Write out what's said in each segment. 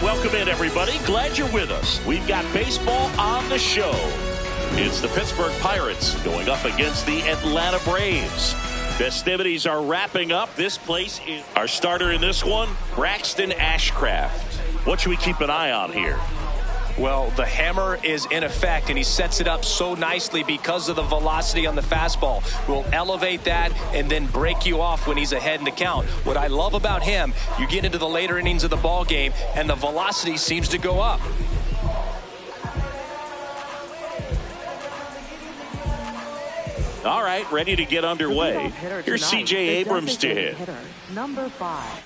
Welcome in, everybody. Glad you're with us. We've got baseball on the show. It's the Pittsburgh Pirates going up against the Atlanta Braves. Festivities are wrapping up. This place is our starter in this one, Braxton Ashcraft. What should we keep an eye on here? Well, the hammer is in effect, and he sets it up so nicely because of the velocity on the fastball. Will elevate that and then break you off when he's ahead in the count. What I love about him, you get into the later innings of the ball game, and the velocity seems to go up. All right, ready to get underway. Here's C.J. Abrams to hit. Number 5.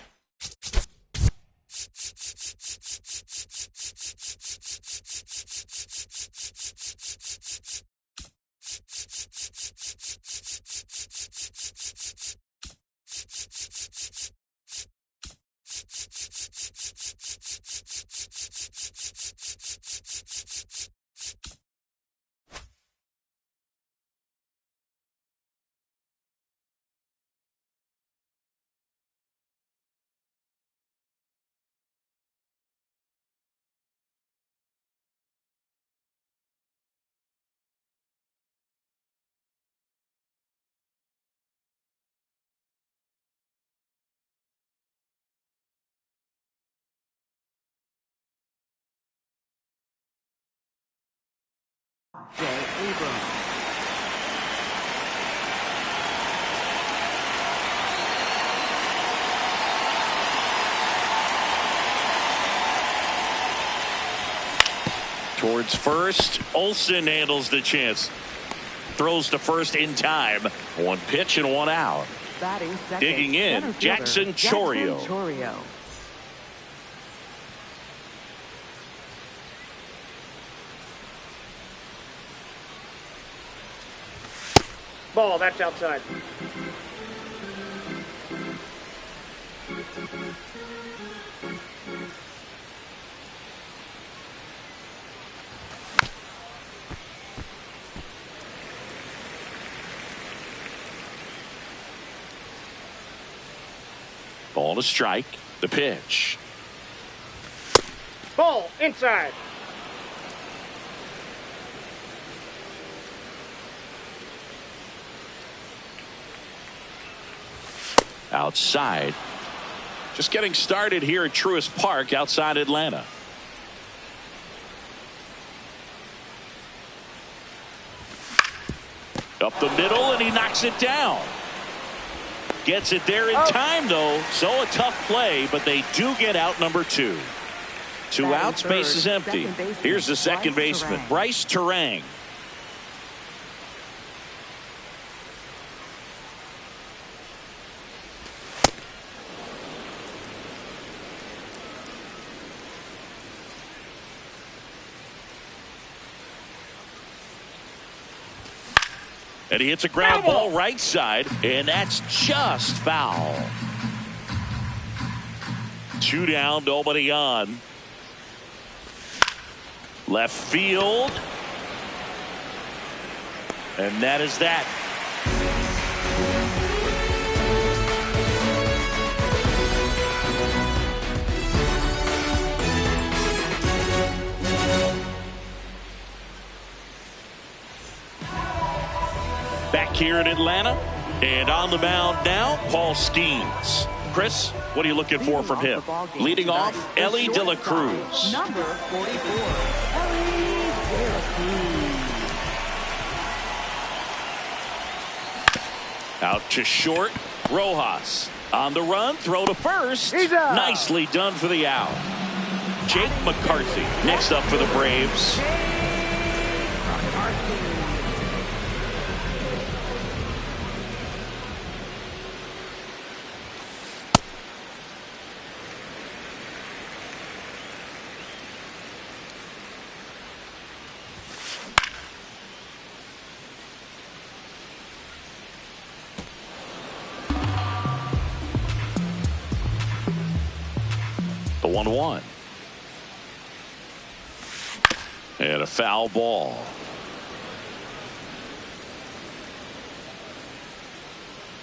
J. Abrams. Towards first, Olsen handles the chance. Throws to first in time. One pitch and one out. Batting second, digging in, Jackson Chourio. Ball, that's outside. Ball to strike. The pitch. Ball, inside. Outside. Just getting started here at Truist Park outside Atlanta. Up the middle, and he knocks it down. Gets it there in time, though. So a tough play, but they do get out number 2. 2 outs, base is empty. Here's the second baseman, Bryce Turang. And he hits a ground ball right side, and that's just foul. 2 down, nobody on. Left field. And that is that. Back here in Atlanta, and on the mound now, Paul Skeens. Chris, what are you looking for from him? Leading off, Elly De La Cruz. Number 44, Elly De La Cruz. Out to short, Rojas. On the run, throw to first. Nicely done for the out. Jake McCarthy next up for the Braves. 1-1. And a foul ball.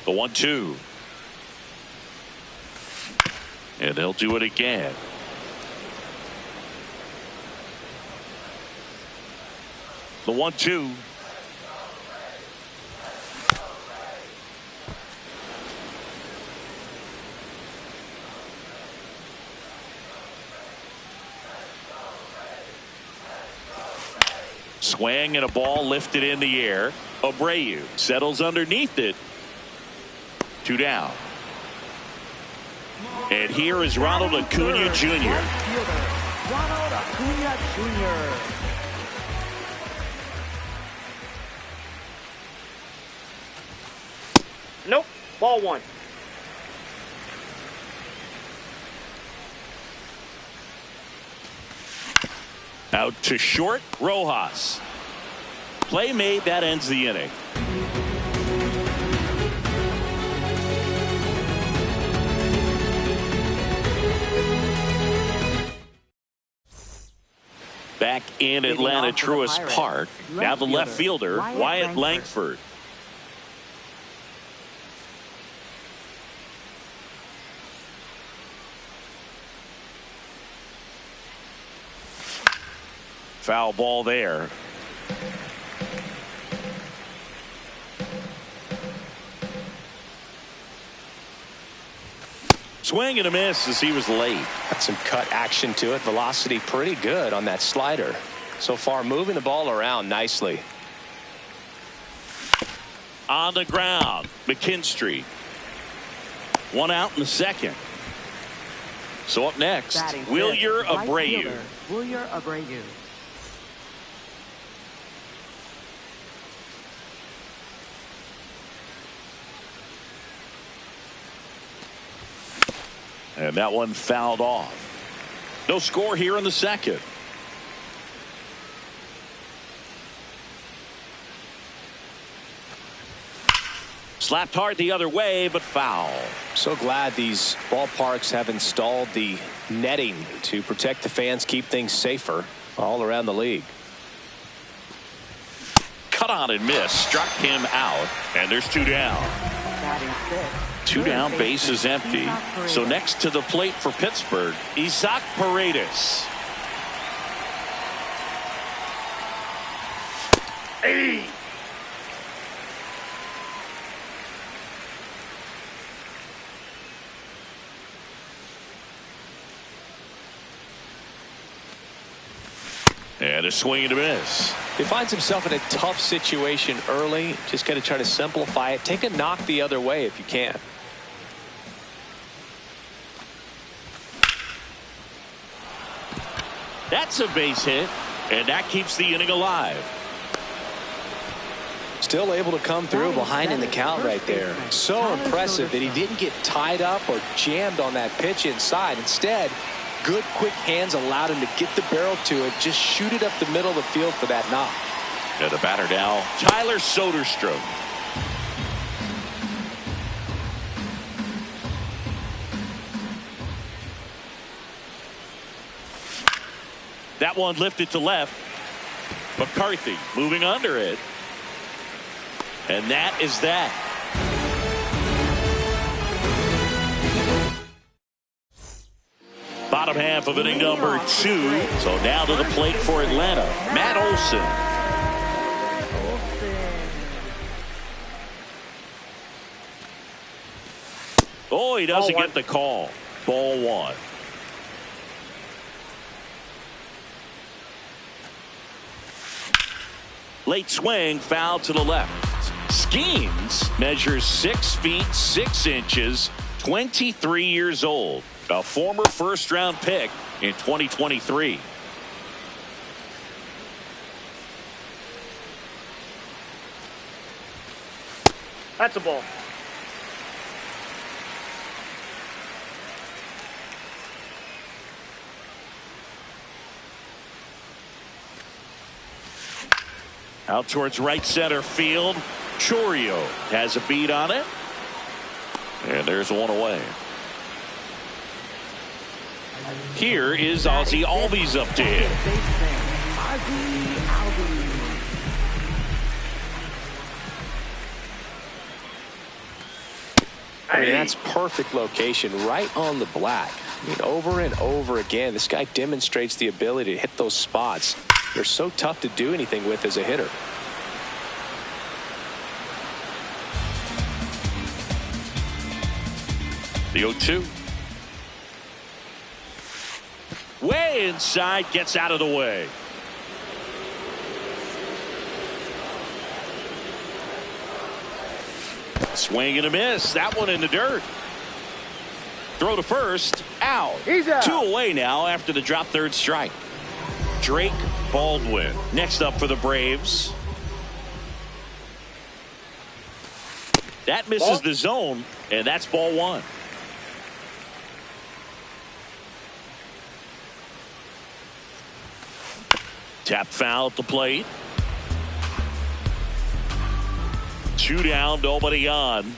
The 1-2. And they'll do it again. The 1-2. Swing and a ball lifted in the air. Abreu settles underneath it. 2 down. And here is Ronald Acuna Jr. Ronald Acuna Jr. Nope. Ball 1. Out to short, Rojas. Play made, that ends the inning. Back in Atlanta Truist Park, now the left fielder, Wyatt Langford. Foul ball there. Swing and a miss as he was late. Got some cut action to it. Velocity pretty good on that slider. So far moving the ball around nicely. On the ground, McKinstry. 1 out in the second. So up next, Wilyer Abreu. Wilyer Abreu. And that one fouled off. No score here in the second. Slapped hard the other way, but foul. So glad these ballparks have installed the netting to protect the fans, keep things safer all around the league. Cut on and miss, struck him out, and there's 2 down. 2 down, base is empty. So next to the plate for Pittsburgh, Isaac Paredes. Hey! And a swing and a miss. He finds himself in a tough situation early. Just got to try to simplify it. Take a knock the other way if you can. That's a base hit, and that keeps the inning alive. Still able to come through behind in the count right there. So impressive that he didn't get tied up or jammed on that pitch inside. Instead, good quick hands allowed him to get the barrel to it, just shoot it up the middle of the field for that knock. And the batter now, Tyler Soderstrom. That one lifted to left. McCarthy moving under it. And that is that. Bottom half of inning number 2. So now to the plate for Atlanta, Matt Olson. Oh, he doesn't get the call. Ball 1. Late swing, foul to the left. Skeens measures 6 feet 6 inches, 23 years old. A former first-round pick in 2023. That's a ball. Out towards right center field. Chourio has a beat on it. And there's one away. Here is Ozzie Albies up to hit. I mean, that's perfect location, right on the black. I mean, over and over again, this guy demonstrates the ability to hit those spots. They're so tough to do anything with as a hitter. The 0-2. Way inside, gets out of the way. Swing and a miss. That one in the dirt. Throw to first. Out. He's out. 2 away now after the drop third strike. Drake Baldwin next up for the Braves. That misses the zone, and that's ball 1. Tap foul at the plate. 2 down, nobody on.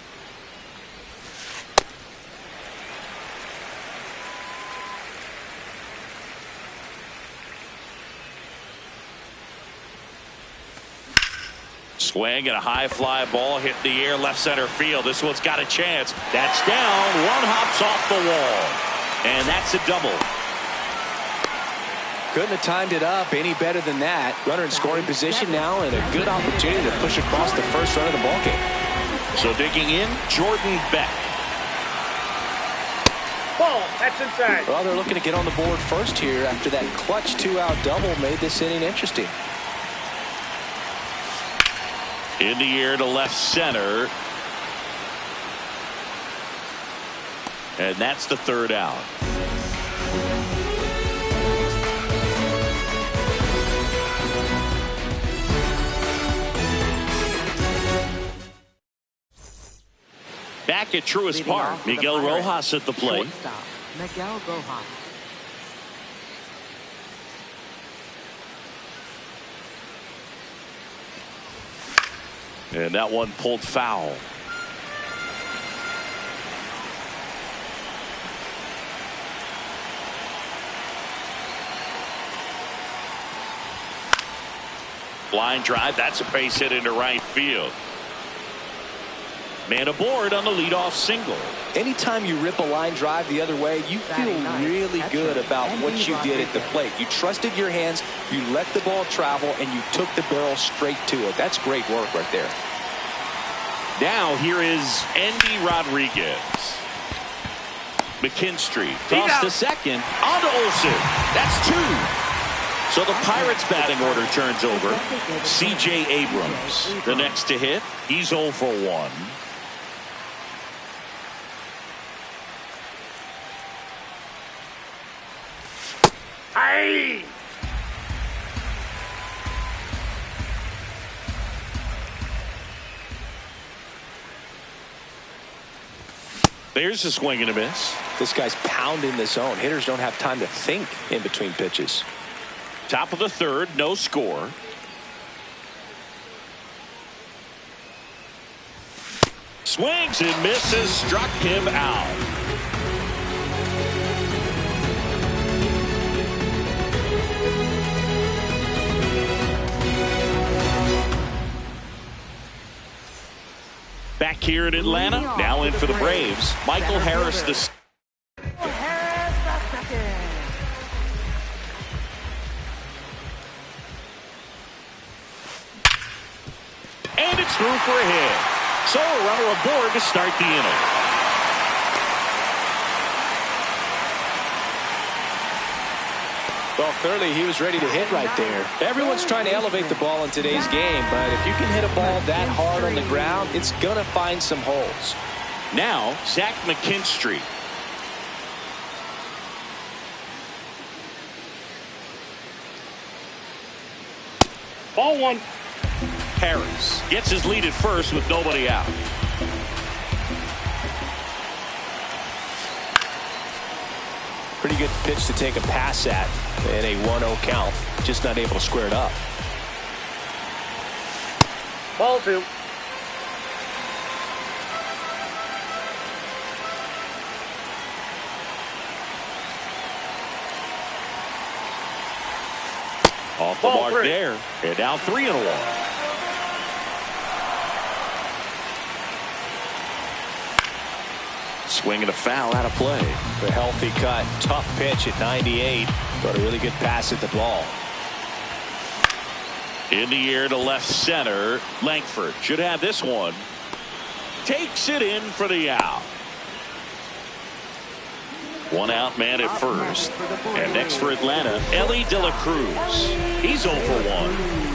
Swing and a high fly ball hit the air left center field. This one's got a chance. That's down. One hops off the wall. And that's a double. Couldn't have timed it up any better than that. Runner in scoring position now and a good opportunity to push across the first run of the ballgame. So digging in, Jordan Beck. Ball. That's inside. Well, they're looking to get on the board first here after that clutch 2-out double made this inning interesting. In the air to left center. And that's the 3rd out. Back at Truist Park, Miguel Rojas at the plate. Miguel Rojas. And that one pulled foul. Line drive, that's a base hit into right field. Man aboard on the leadoff single. Anytime you rip a line drive the other way, you feel really good about what you did at the plate. You trusted your hands, you let the ball travel, and you took the barrel straight to it. That's great work right there. Now here is Andy Rodriguez. McKinstry toss to second. On to Olsen. That's 2. So the Pirates batting order turns over. C.J. Abrams, the next to hit. He's 0 for 1. Hey! There's a swing and a miss. This guy's pounding the zone. Hitters don't have time to think in between pitches. Top of the 3rd, no score. Swings and misses, struck him out. Back here in Atlanta, now in for the Braves, Michael Harris the second. And it's through for a hit. So a runner aboard to start the inning. Well, clearly he was ready to hit right there. Everyone's trying to elevate the ball in today's game, but if you can hit a ball that hard on the ground, it's going to find some holes. Now, Zach McKinstry. Ball 1. Harris gets his lead at first with nobody out. Pretty good pitch to take a pass at in a 1-0 count. Just not able to square it up. Ball 2. Off the mark there. And now 3-1. Swing and a foul out of play. The healthy cut. Tough pitch at 98, but a really good pass at the ball. In the air to left center. Langford should have this one. Takes it in for the out. One out man at first. And next for Atlanta, Elly De La Cruz. He's 0 for 1.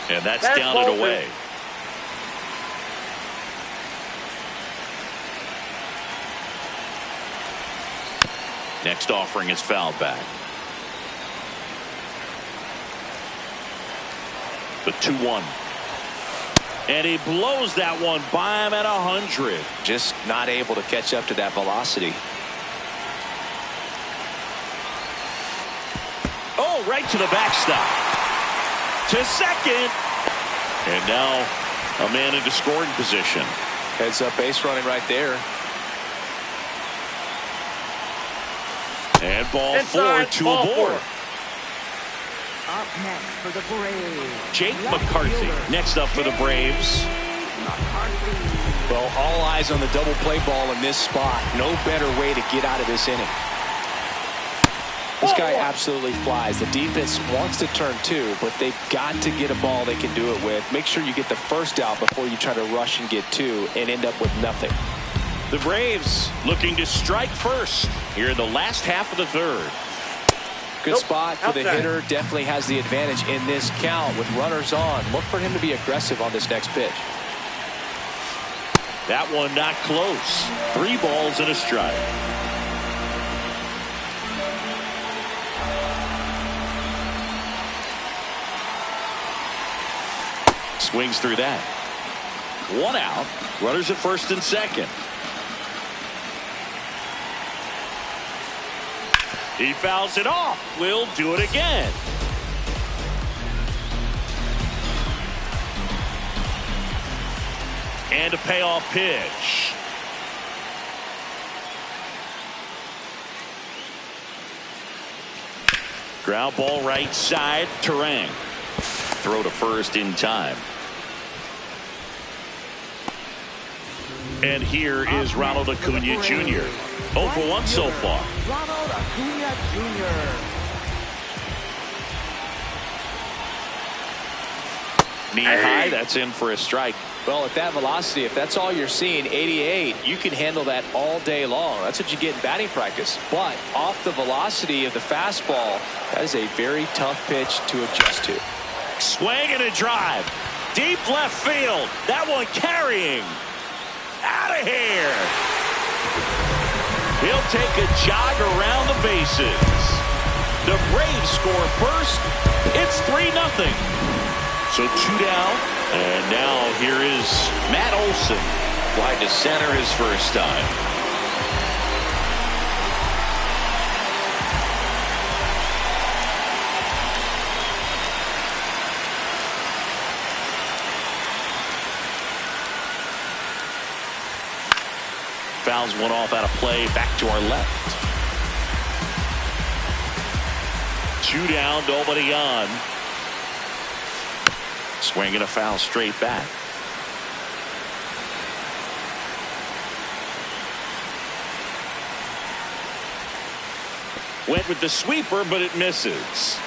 And that's down and away. Next offering is fouled back. The 2-1. And he blows that one by him at 100. Just not able to catch up to that velocity. Oh, right to the backstop. To second. And now a man into scoring position. Heads up base running right there. And ball four to a board. Up next for the Braves, Jake McCarthy next up for the Braves. Well, all eyes on the double play ball in this spot. No better way to get out of this inning. This guy absolutely flies. The defense wants to turn two, but they've got to get a ball they can do it with. Make sure you get the first out before you try to rush and get two and end up with nothing. The Braves looking to strike first here in the last half of the third. Good spot for the hitter. Definitely has the advantage in this count with runners on. Look for him to be aggressive on this next pitch. That one not close. 3 balls and a strike. Swings through that. 1 out. Runners at first and second. He fouls it off. We'll do it again. And a payoff pitch. Ground ball right side. Turang. Throw to first in time. And here is Ronald Acuna Jr. 0 for 1 so far. Ronald Acuna Jr. Knee high, that's in for a strike. Well, at that velocity, if that's all you're seeing, 88, you can handle that all day long. That's what you get in batting practice. But off the velocity of the fastball, that is a very tough pitch to adjust to. Swing and a drive. Deep left field. That one carrying. Out of here. He'll take a jog around the bases. The Braves score first. It's 3-0. So 2 down. And now here is Matt Olson. Wide to center his first time. Fouls one off out of play. Back to our left. 2 down, nobody on. Swinging a foul straight back. Went with the sweeper, but it misses.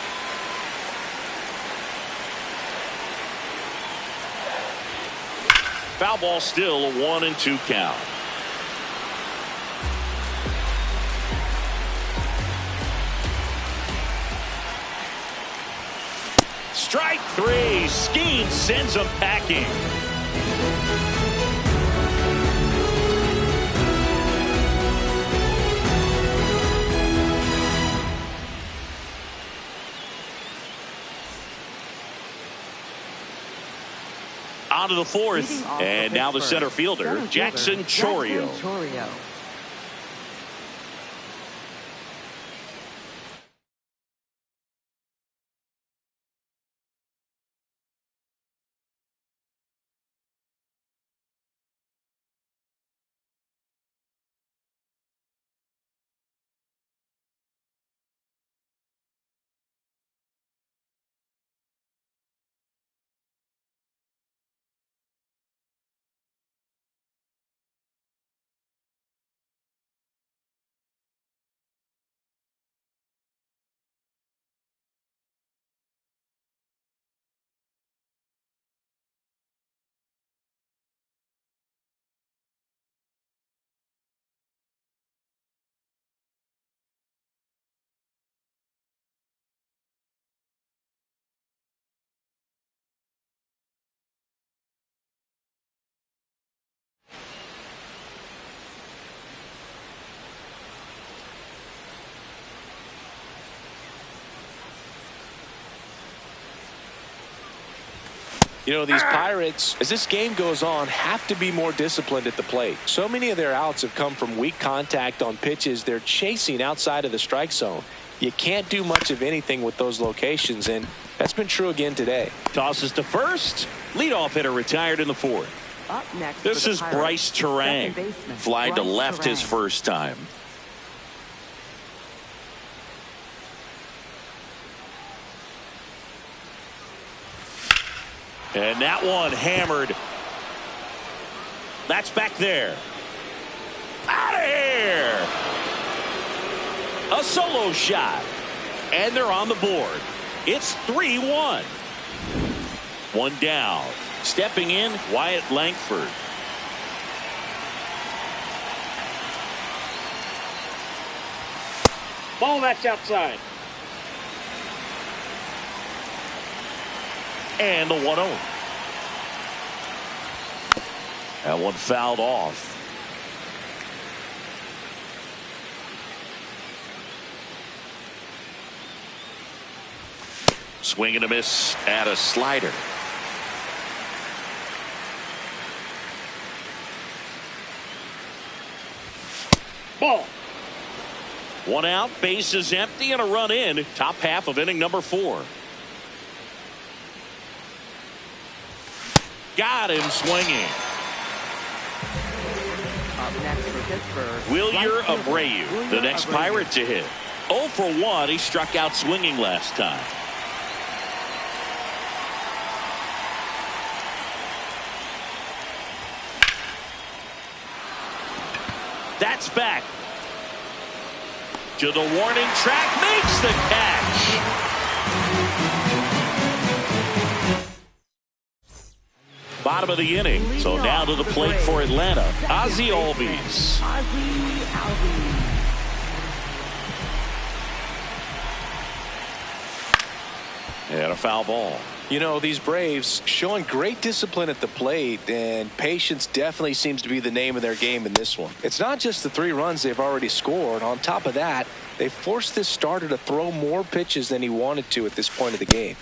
Foul ball still a 1-2 count. Strike 3. Skeen sends him packing. On to the fourth. And now the center fielder, Jackson Chourio. You know, these Pirates, as this game goes on, have to be more disciplined at the plate. So many of their outs have come from weak contact on pitches they're chasing outside of the strike zone. You can't do much of anything with those locations, and that's been true again today. Tosses to first. Leadoff hitter retired in the fourth. Up next This is Bryce Terang. Flied to left his first time. And that one hammered. That's back there. Out of here. A solo shot. And they're on the board. It's 3-1. One down. Stepping in, Wyatt Langford. Ball that's outside. And the 1-0. That one fouled off. Swing and a miss at a slider. Ball. One out, base is empty, and a run in. Top half of inning number 4. Got him swinging. Up next for Pittsburgh, Wilyer Abreu, the next Pirate to hit. 0 for 1. He struck out swinging last time. That's back. To the warning track, makes the catch. Bottom of the inning. So now to the plate for Atlanta. Ozzie Albies. Ozzie Albies. And a foul ball. You know, these Braves showing great discipline at the plate, and patience definitely seems to be the name of their game in this one. It's not just the 3 runs they've already scored. On top of that, they forced this starter to throw more pitches than he wanted to at this point of the game.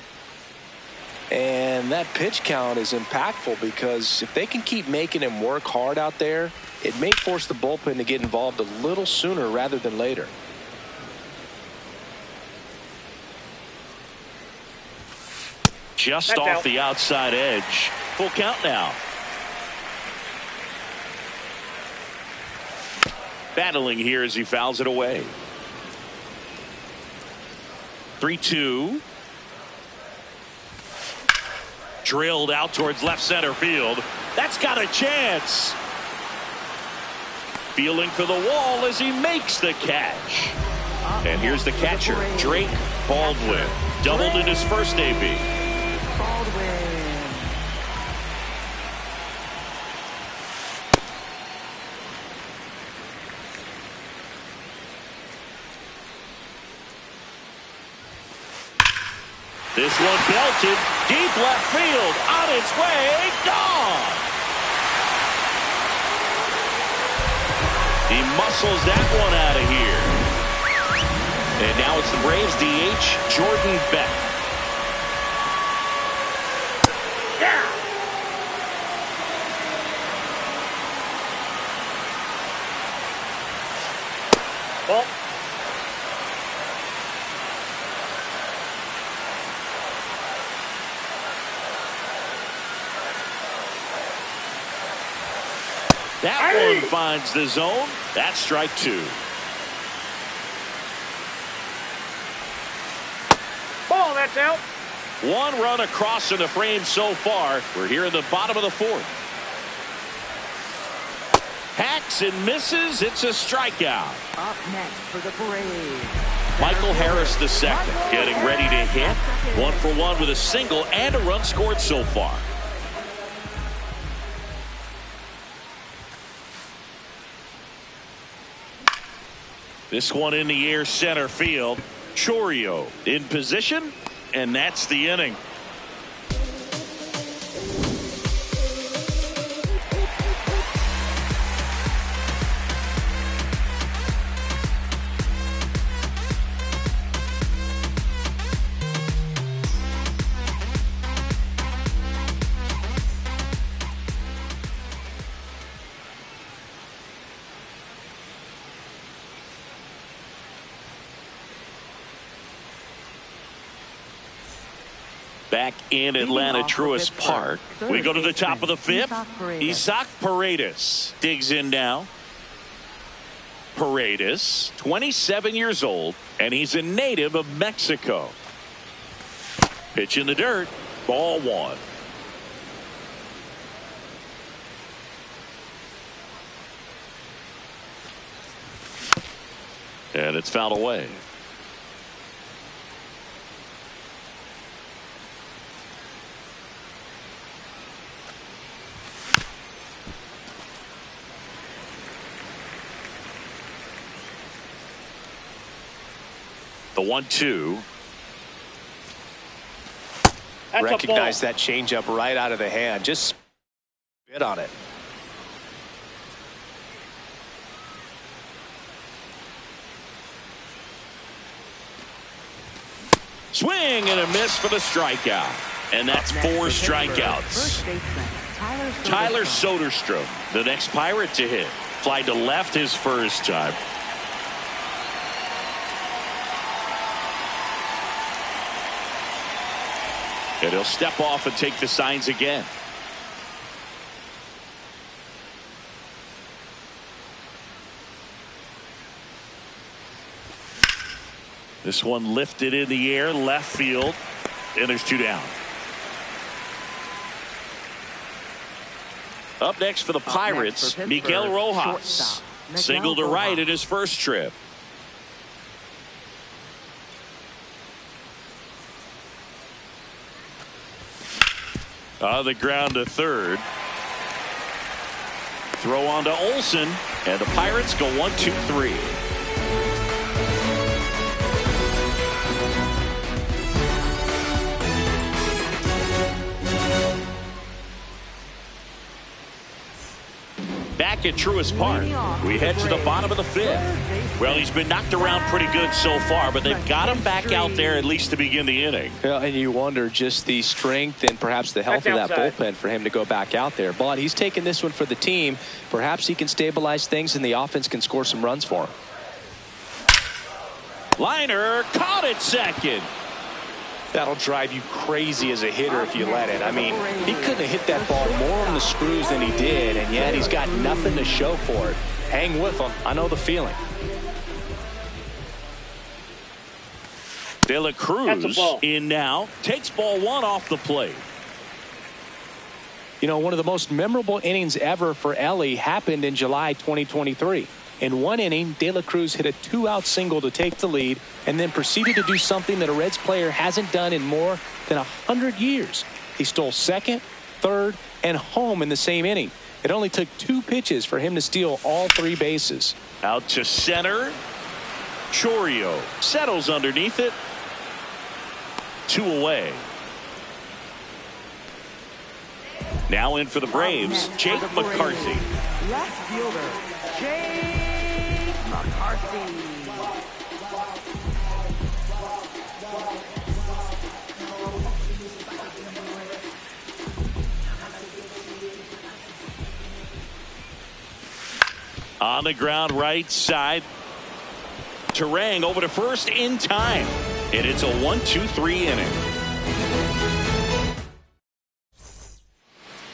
And that pitch count is impactful because if they can keep making him work hard out there, it may force the bullpen to get involved a little sooner rather than later. Just That's off out. the outside edge. Full count now. Battling here as he fouls it away. 3-2. Drilled out towards left center field. That's got a chance. Fielding for the wall as he makes the catch. And here's the catcher, Drake Baldwin. Doubled in his first AB. Baldwin. This one belted deep left field, on its way, gone. He muscles that one out of here. And now it's the Braves DH, Jordan Beck. Yeah. Ball. That one finds the zone. That's strike 2. Ball that's out. One run across in the frame so far. We're here in the bottom of the 4th. Hacks and misses. It's a strikeout. Up next for the Braves. Michael Harris II getting ready to hit. 1 for 1 with a single and a run scored so far. This one in the air center field. Chourio in position, and that's the inning. Back in Atlanta Truist Park. We go to the top of the fifth. Isaac Paredes digs in now. Paredes, 27 years old, and he's a native of Mexico. Pitch in the dirt. Ball one. And it's fouled away. The 1-2. Recognize that changeup right out of the hand. Just spit on it. Swing and a miss for the strikeout. And that's 4 strikeouts. Tyler Soderstrom, the next Pirate to hit. Fly to left his first time. And he'll step off and take the signs again. This one lifted in the air, left field, and there's 2 down. Up next for the Pirates, Miguel Rojas. Single to right in his first trip. On the ground to third. Throw on to Olsen, and the Pirates go 1-2-3. Back at Truist Park, we head to the bottom of the fifth. Well, he's been knocked around pretty good so far, but they've got him back out there at least to begin the inning. Yeah, and you wonder just the strength and perhaps the health of that bullpen for him to go back out there. But he's taking this one for the team. Perhaps he can stabilize things and the offense can score some runs for him. Liner caught at second. That'll drive you crazy as a hitter if you let it. I mean, he couldn't have hit that ball more on the screws than he did, and yet he's got nothing to show for it. Hang with him. I know the feeling. De La Cruz in now. Takes ball one off the plate. You know, one of the most memorable innings ever for Elly happened in July 2023. In one inning, De La Cruz hit a 2-out single to take the lead and then proceeded to do something that a Reds player hasn't done in more than 100 years. He stole second, third, and home in the same inning. It only took 2 pitches for him to steal all 3 bases. Out to center. Chourio settles underneath it. 2 away. Now in for the Braves, Jake McCarthy. Left fielder, Jake McCarthy. On the ground right side. Terang over to first in time. And it's a 1-2-3 inning.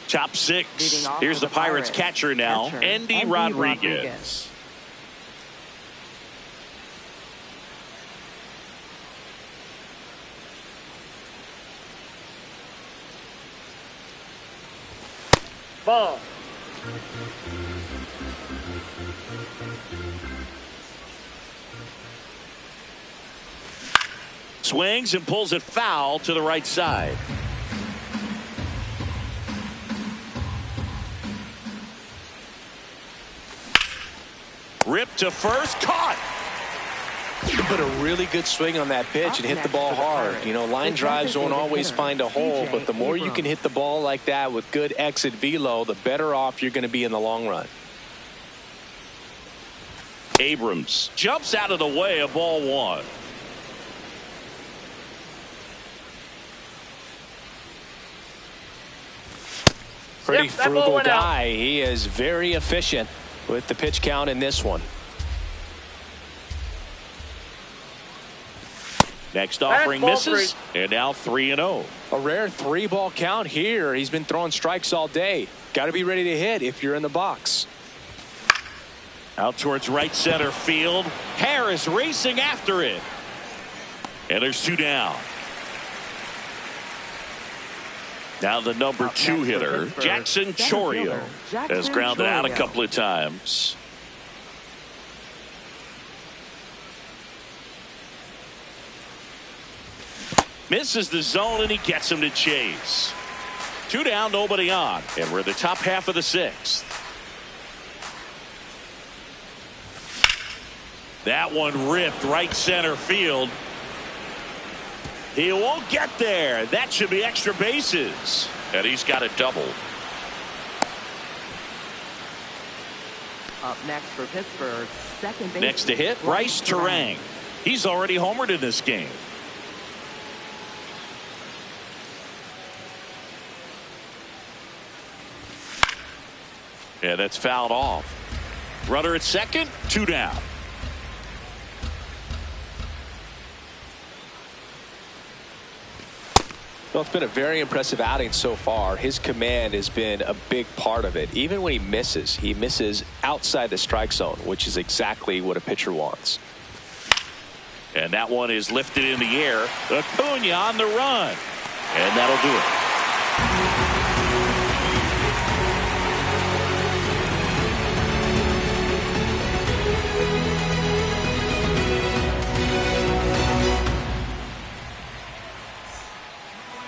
Top 6. Here's the Pirates catcher now, Endy Rodriguez. Ball. Swings and pulls it foul to the right side. Ripped to first, caught. You put a really good swing on that pitch and hit the ball hard. You know, line drives won't always find a hole, but the more you can hit the ball like that with good exit velo, the better off you're going to be in the long run. Abrams jumps out of the way of ball 1. Pretty frugal guy. He is very efficient with the pitch count in this one. Next offering misses, and now 3-0. A rare 3-ball count here. He's been throwing strikes all day. Got to be ready to hit if you're in the box. Out towards right center field. Harris racing after it. And there's 2 down. Now the number 2 hitter, Jackson Chourio, has grounded out a couple of times. Misses the zone, and he gets him to chase. 2 down, nobody on. And we're in the top half of the 6th. That one ripped right center field. He won't get there. That should be extra bases. And he's got a double. Up next for Pittsburgh, second base. Next to hit, Bryce Turang. He's already homered in this game. Yeah, that's fouled off. Runner at second, 2 down. Well, it's been a very impressive outing so far. His command has been a big part of it. Even when he misses outside the strike zone, which is exactly what a pitcher wants. And that one is lifted in the air. Acuna on the run. And that'll do it.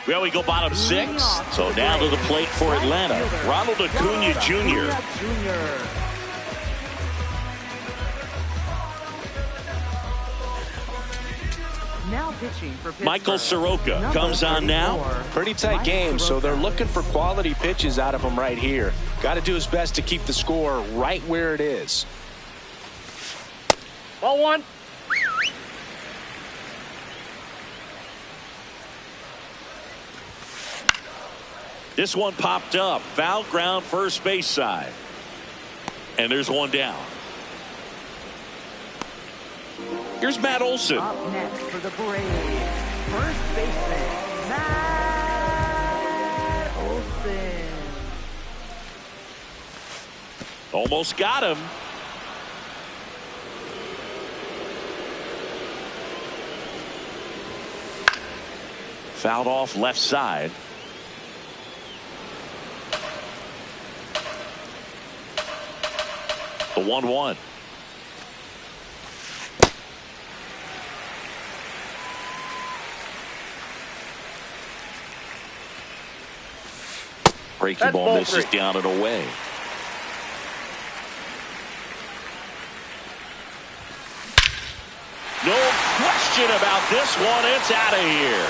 Well, we go bottom 6. So now to the plate for Atlanta, Ronald Acuna Jr. Now pitching for Pittsburgh, Michael Soroka comes on now. Pretty tight game, so they're looking for quality pitches out of him right here. Got to do his best to keep the score right where it is. Ball 1. This one popped up. Foul ground, first base side. And there's 1 down. Here's Matt Olson. Up next for the Braves, first baseman, Matt Olson. Almost got him. Fouled off left side. The 1-1. Breaking ball misses down and away. No question about this one. It's out of here.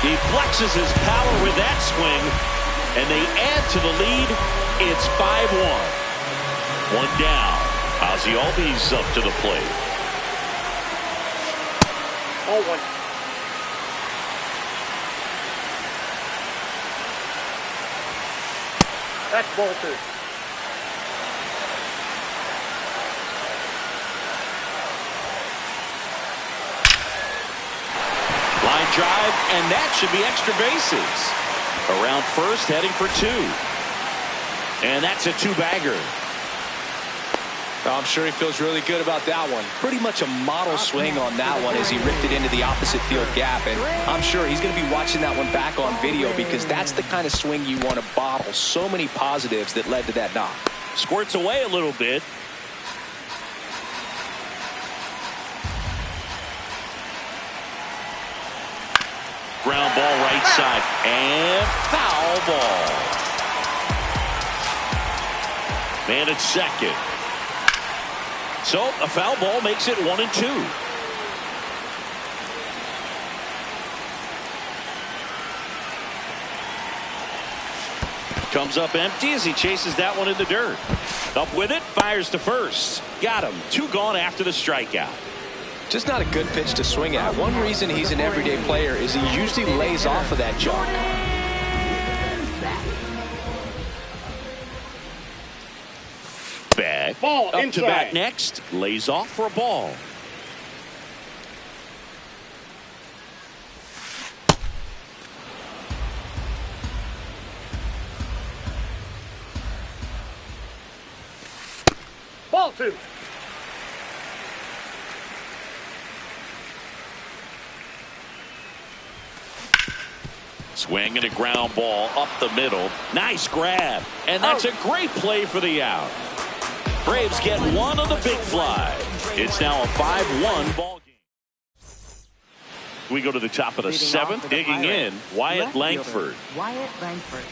He flexes his power with that swing, and they add to the lead. It's 5-1. 1 down. Ozzie Albies up to the plate. Ball 1. That's ball 2. Line drive, and that should be extra bases. Around first, heading for 2. And that's a 2-bagger. I'm sure he feels really good about that one. Pretty much a model swing on that one as he ripped it into the opposite field gap. And I'm sure he's going to be watching that one back on video because that's the kind of swing you want to bottle. So many positives that led to that knock. Squirts away a little bit. Ground ball right side. And foul ball. Man at second. So a foul ball makes it 1-2. Comes up empty as he chases that one in the dirt. Up with it, fires to first. Got him. 2 gone after the strikeout. Just not a good pitch to swing at. One reason he's an everyday player is he usually lays off of that junk. Back Ball up inside. to bat next. Lays off for a ball. 2. Swing and a ground ball up the middle. Nice grab. And that's a great play for the out. Braves get one on the big fly. It's now a 5-1 ball game. We go to the top of the seventh. Digging in, Wyatt Langford. Wyatt Langford.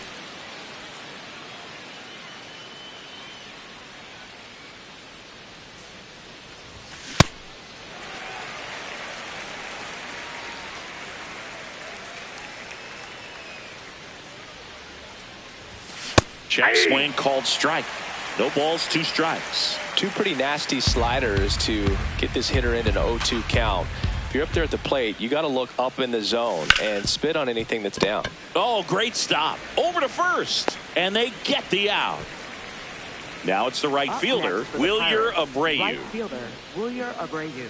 Check swing called strike. No balls, 2 strikes. Two pretty nasty sliders to get this hitter in an 0-2 count. If you're up there at the plate, you got to look up in the zone and spit on anything that's down. Oh, great stop. Over to first. And they get the out. Now it's the right fielder, Wilyer Abreu. Right fielder, Wilyer Abreu.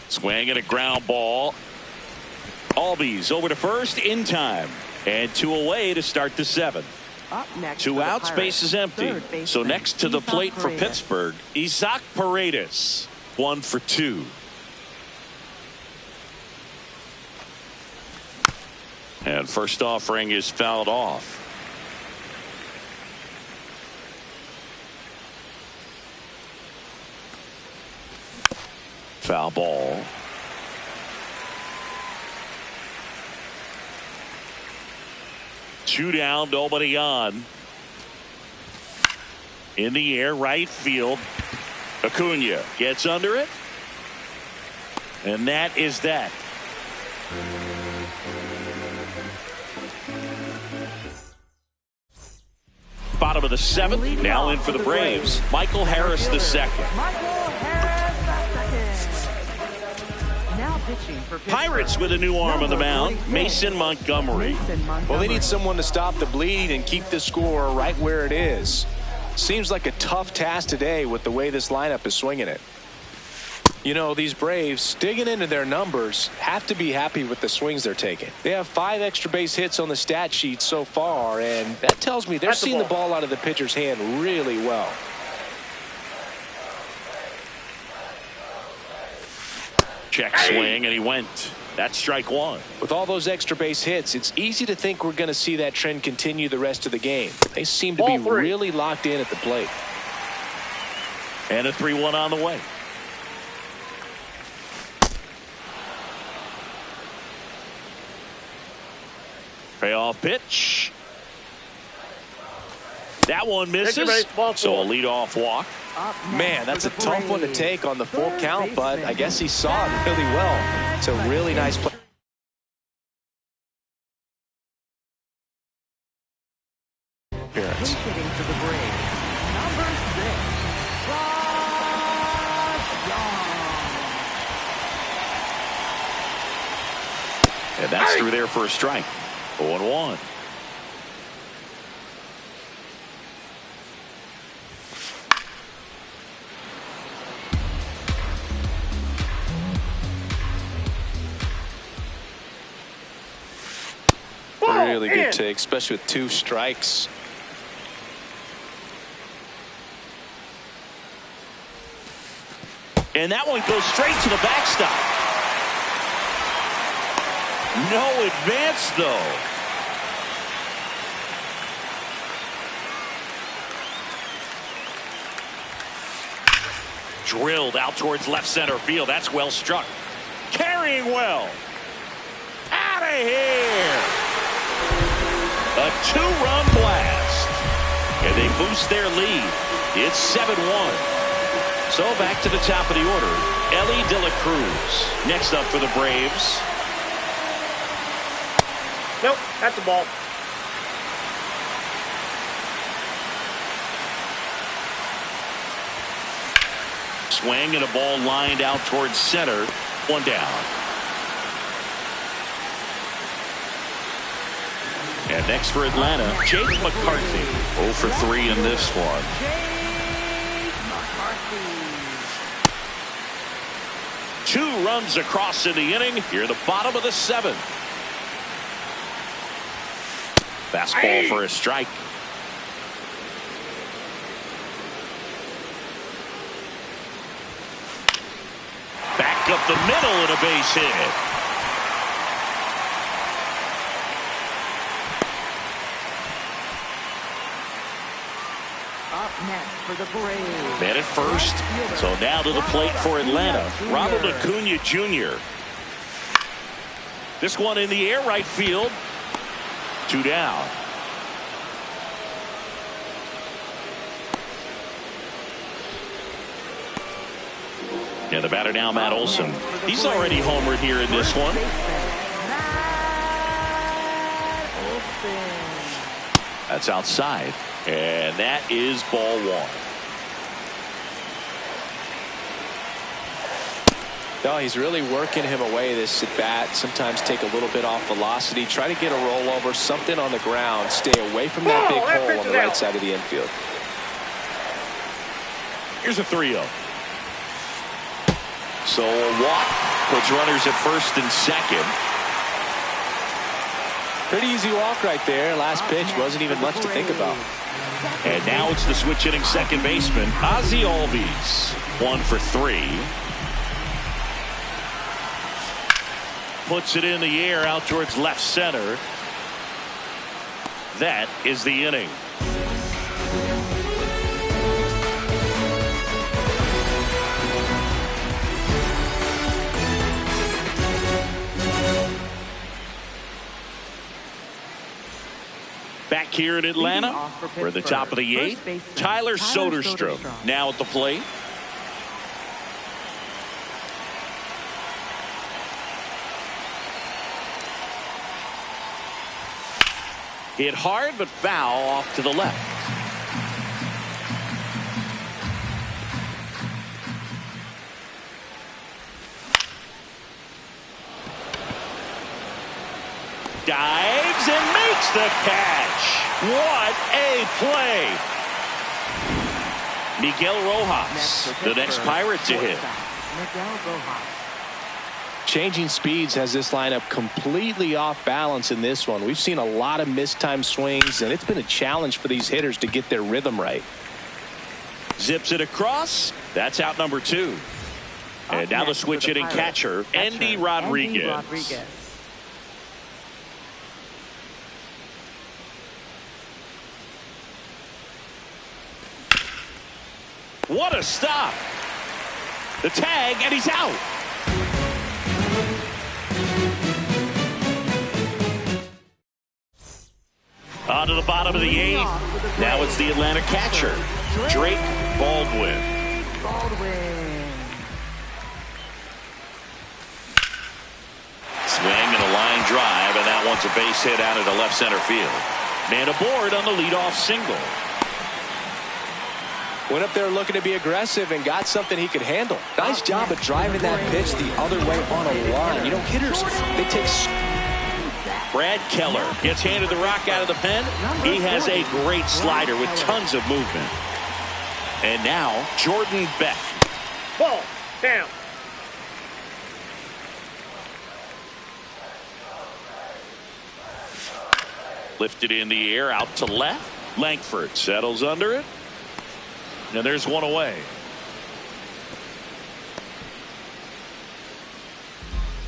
Swing and a ground ball. Albies over to first in time. And 2 away to start the 7th. Up next 2 outs, base is empty. So next to the plate for Pittsburgh, Isaac Paredes. 1 for 2. And first offering is fouled off. Foul ball. Two down, nobody on. In the air, right field. Acuna gets under it. And that is that. Bottom of the 7th, now in for the Braves. Michael Harris the second. Pirates with a new arm on the mound, Mason Montgomery. Well, they need someone to stop the bleed and keep the score right where it is. Seems like a tough task today with the way this lineup is swinging it. You know, these Braves, digging into their numbers, have to be happy with the swings they're taking. They have 5 extra base hits on the stat sheet so far, and that tells me they're seeing the ball out of the pitcher's hand really well. Check swing, and he went. That's strike 1. With all those extra base hits, it's easy to think we're going to see that trend continue the rest of the game. They seem to be really locked in at the plate. And a 3-1 on the way. Payoff pitch. That one misses. So a leadoff walk. Man, that's a tough one to take on the full count, but I guess he saw it really well. It's a really nice play. Appearance. And that's through there for a strike. 0-1. Really good take, especially with 2 strikes. And that one goes straight to the backstop. No advance, though. Drilled out towards left center field. That's well struck. Carrying well. Out of here. A 2-run blast. And they boost their lead. It's 7-1. So back to the top of the order. Elly De La Cruz next up for the Braves. Nope, that's the ball. Swing and a ball lined out towards center. 1 down. And next for Atlanta, Jake McCarthy. 0 for 3 in this one. Two runs across in the inning. Here, the bottom of the 7th. Fastball for a strike. walk up the middle and a base hit. Up next for the Braves. Man at first. So now to the plate for Atlanta, Ronald Acuna Jr. This one in the air, right field. 2 down. And the batter now, Matt Olson. He's already homered here in this one. That's outside. And that is ball 1. No, he's really working him away this at bat. Sometimes take a little bit off velocity. Try to get a rollover, something on the ground. Stay away from that big hole on the right side of the infield. Here's a 3-0. So a walk puts runners at first and second. Pretty easy walk right there. Last pitch wasn't even much to think about. And now it's the switch hitting second baseman, Ozzie Albies. 1 for 3. Puts it in the air out towards left center. That is the inning. Back here in Atlanta, we're at the top of the 8th. Tyler Soderstrom now at the plate. Hit hard but foul off to the left. Dives and makes the catch. What a play. Miguel Rojas, the next Pirate to hit. Changing speeds has this lineup completely off balance in this one. We've seen a lot of mistimed swings, and it's been a challenge for these hitters to get their rhythm right. Zips it across. That's out number 2. And now the switch hitting catcher, Endy Rodriguez. What a stop. The tag, and he's out. On to the bottom of the 8th. Now it's the Atlanta catcher, Drake Baldwin. Swing and a line drive, and that one's a base hit out into left center field. Man aboard on the leadoff single. Went up there looking to be aggressive and got something he could handle. Nice job of driving that pitch the other way on a line. You know, hitters, they take... Brad Keller gets handed the rock out of the pen. He has a great slider with tons of movement. And now, Jordan Beck. Ball down. Lifted in the air out to left. Langford settles under it. And there's one away.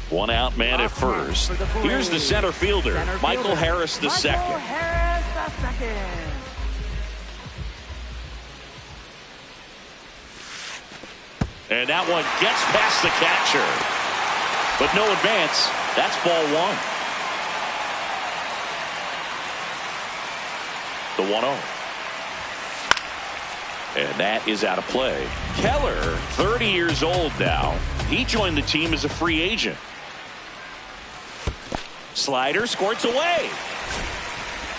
One out, man at first. Here's the center fielder, Michael Harris II. And that one gets past the catcher. But no advance. That's ball 1. The 1-0. And that is out of play. Keller, 30 years old now. He joined the team as a free agent. Slider squirts away.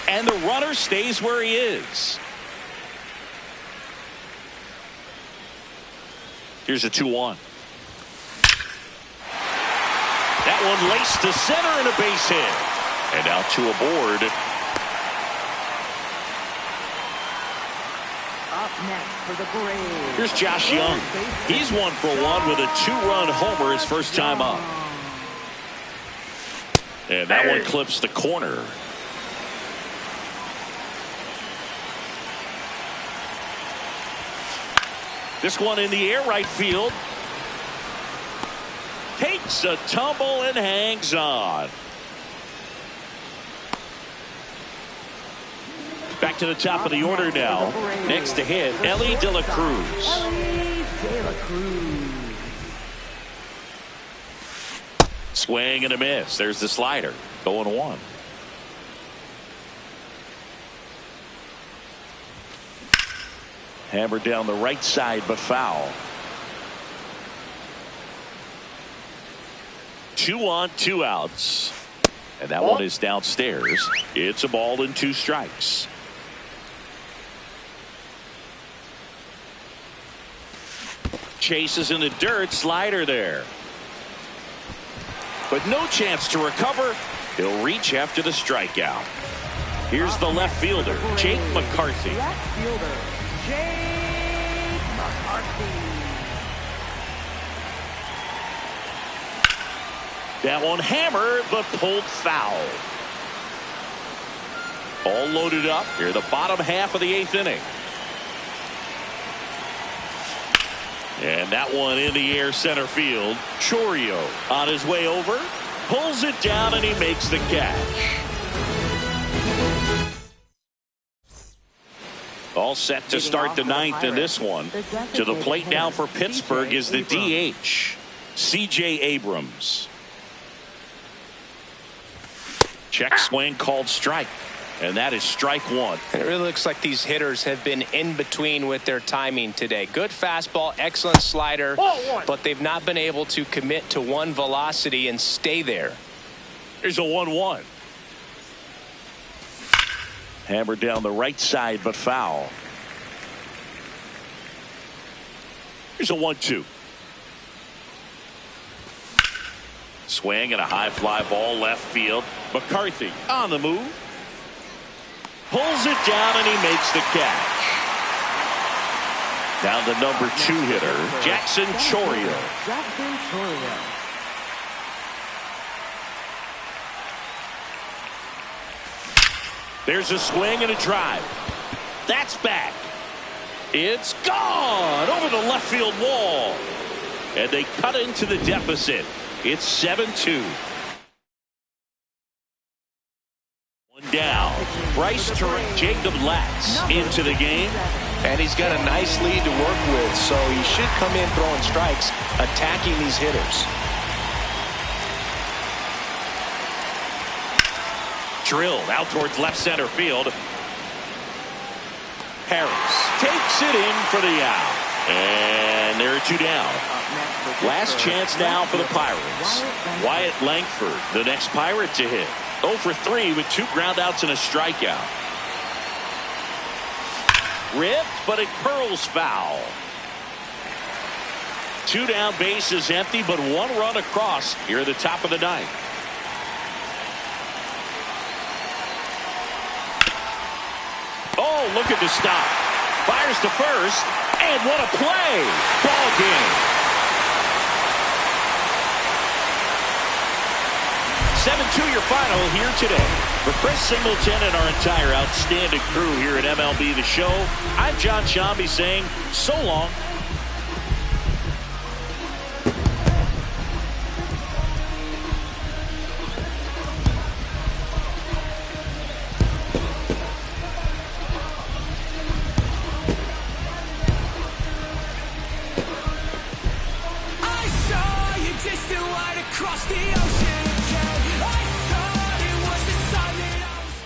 And the runner stays where he is. Here's a 2-1. That one laced to center and a base hit. And now 2 aboard. Next for the Braves. Here's Josh Young. He's 1 for 1 with a 2-run homer his first time up. And that one clips the corner. This one in the air, right field. takes a tumble and hangs on. Back to the top of the order now. Next to hit, Elly De La Cruz. Elly De La Cruz. Swing and a miss. There's the slider. 0-1. Hammered down the right side, but foul. 2 on, 2 outs. And that one is downstairs. It's a ball and 2 strikes. Chases in the dirt. Slider there. But no chance to recover. He'll reach after the strikeout. Here's the left fielder, Jake McCarthy. Left fielder, Jake McCarthy. That one hammered, but pulled foul. All loaded up here, the bottom half of the 8th inning. And that one in the air center field. Chourio on his way over. Pulls it down and he makes the catch. All set to start the 9th in this one. To the plate now for Pittsburgh is the DH, C.J. Abrams. Check swing called strike. And that is strike 1. It really looks like these hitters have been in between with their timing today. Good fastball, excellent slider, but they've not been able to commit to one velocity and stay there. Here's a 1-1. Hammered down the right side, but foul. Here's a 1-2. Swing and a high fly ball left field. McCarthy on the move. Pulls it down and he makes the catch. Down the number 2 hitter, Jackson Chourio. Jackson Chourio. There's a swing and a drive. That's back. It's gone over the left field wall. And they cut into the deficit. It's 7-2. Down. Bryce Turek, Jacob Latz into the game. And he's got a nice lead to work with, so he should come in throwing strikes, attacking these hitters. Drilled out towards left center field. Harris takes it in for the out. And there are 2 down. Last chance now for the Pirates. Wyatt Langford, the next Pirate to hit. 0 for 3 with 2 groundouts and a strikeout. Ripped, but it curls foul. 2 down, bases empty, but 1 run across here at the top of the 9th. Oh, look at the stop. Fires to first, and what a play. Ball game. 7-2 your final here today. For Chris Singleton and our entire outstanding crew here at MLB The Show, I'm John Shambi saying so long. I saw you distant light across the ocean. I thought it was the sun that I was.